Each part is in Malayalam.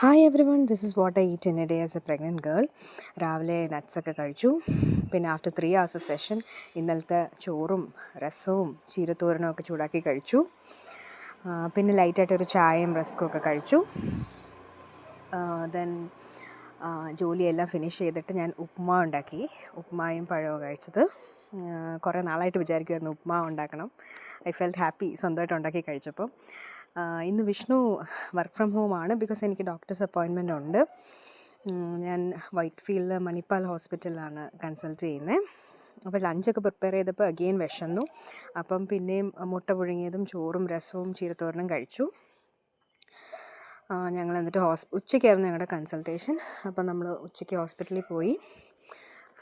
Hi every one, this is what I eat in A day as A pregnant girl. രാവിലെ നട്ട്സൊക്കെ കഴിച്ചു. പിന്നെ ആഫ്റ്റർ 3 hours ഓഫ് സെഷൻ ഇന്നലത്തെ ചോറും രസവും ചീരത്തോരനും ഒക്കെ ചൂടാക്കി കഴിച്ചു. പിന്നെ ലൈറ്റായിട്ടൊരു ചായയും റസ്ക്കും ഒക്കെ കഴിച്ചു. ദെൻ ജോലിയെല്ലാം ഫിനിഷ് ചെയ്തിട്ട് ഞാൻ ഉപ്മാ ഉണ്ടാക്കി. ഉപ്മായും പഴവും കഴിച്ചത്. കുറേ നാളായിട്ട് വിചാരിക്കുമായിരുന്നു ഉപ്മാവ് ഉണ്ടാക്കണം. ഐ ഫെൽറ്റ് ഹാപ്പി സ്വന്തമായിട്ട് ഉണ്ടാക്കി കഴിച്ചപ്പോൾ. ഇന്ന് വിഷ്ണു വർക്ക് ഫ്രം ഹോമാണ്, ബിക്കോസ് എനിക്ക് ഡോക്ടേഴ്സ് അപ്പോയിൻമെൻ്റ് ഉണ്ട്. ഞാൻ വൈറ്റ് ഫീൽഡിൽ മണിപ്പാൽ ഹോസ്പിറ്റലിലാണ് കൺസൾട്ട് ചെയ്യുന്നത്. അപ്പോൾ ലഞ്ചൊക്കെ പ്രിപ്പയർ ചെയ്തപ്പോൾ അഗെയിൻ വിശന്നു. അപ്പം പിന്നെയും മുട്ട പുഴുങ്ങിയതും ചോറും രസവും ചീരത്തോരനും കഴിച്ചു. ഞങ്ങൾ എന്നിട്ട് ഉച്ചയ്ക്കായിരുന്നു ഞങ്ങളുടെ കൺസൾട്ടേഷൻ. അപ്പം നമ്മൾ ഉച്ചയ്ക്ക് ഹോസ്പിറ്റലിൽ പോയി.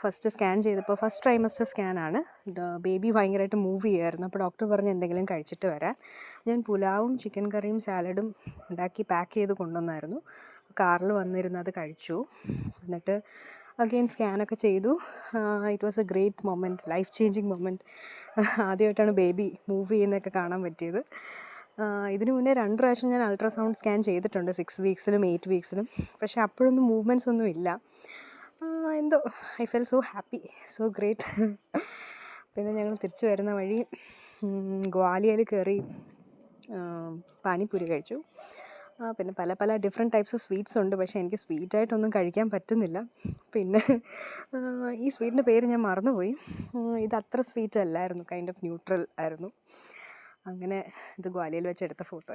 ഫസ്റ്റ് സ്കാൻ ചെയ്തപ്പോൾ ഫസ്റ്റ് ട്രൈമസ്റ്റർ സ്കാനാണ്. ബേബി ഭയങ്കരമായിട്ട് മൂവ് ചെയ്യുമായിരുന്നു. അപ്പോൾ ഡോക്ടർ പറഞ്ഞ് എന്തെങ്കിലും കഴിച്ചിട്ട് വരാൻ. ഞാൻ പുലാവും ചിക്കൻ കറിയും സാലഡും ഉണ്ടാക്കി പാക്ക് ചെയ്ത് കൊണ്ടുവന്നായിരുന്നു. കാറിൽ വന്നിരുന്ന് അത് കഴിച്ചു. എന്നിട്ട് അഗെയിൻ സ്കാനൊക്കെ ചെയ്തു. It was A great moment, life changing moment. ആദ്യമായിട്ടാണ് ബേബി മൂവ് ചെയ്യുന്നതൊക്കെ കാണാൻ പറ്റിയത്. ഇതിനു മുന്നേ 2 പ്രാവശ്യം ഞാൻ അൾട്രാസൗണ്ട് സ്കാൻ ചെയ്തിട്ടുണ്ട്, 6 വീക്സിലും 8 വീക്സിലും. പക്ഷേ അപ്പോഴൊന്നും മൂവ്മെൻറ്റ്സ് ഒന്നും ഇല്ല. എന്തോ I felt so happy, so great. പിന്നെ ഞങ്ങൾ തിരിച്ചു വരുന്ന വഴി ഗ്വാലിയർ കയറി പാനിപ്പൂരി കഴിച്ചു. പിന്നെ പല ഡിഫറെൻറ്റ് ടൈപ്സ് ഓഫ് സ്വീറ്റ്സ് ഉണ്ട്. പക്ഷേ എനിക്ക് സ്വീറ്റായിട്ടൊന്നും കഴിക്കാൻ പറ്റുന്നില്ല. പിന്നെ ഈ സ്വീറ്റിൻ്റെ പേര് ഞാൻ മറന്നുപോയി. ഇത് അത്ര സ്വീറ്റ് അല്ലായിരുന്നു, കൈൻഡ് ഓഫ് ന്യൂട്രൽ ആയിരുന്നു. അങ്ങനെ ഇത് ഗ്വാലിയറിൽ വെച്ച് എടുത്ത ഫോട്ടോയാണ്.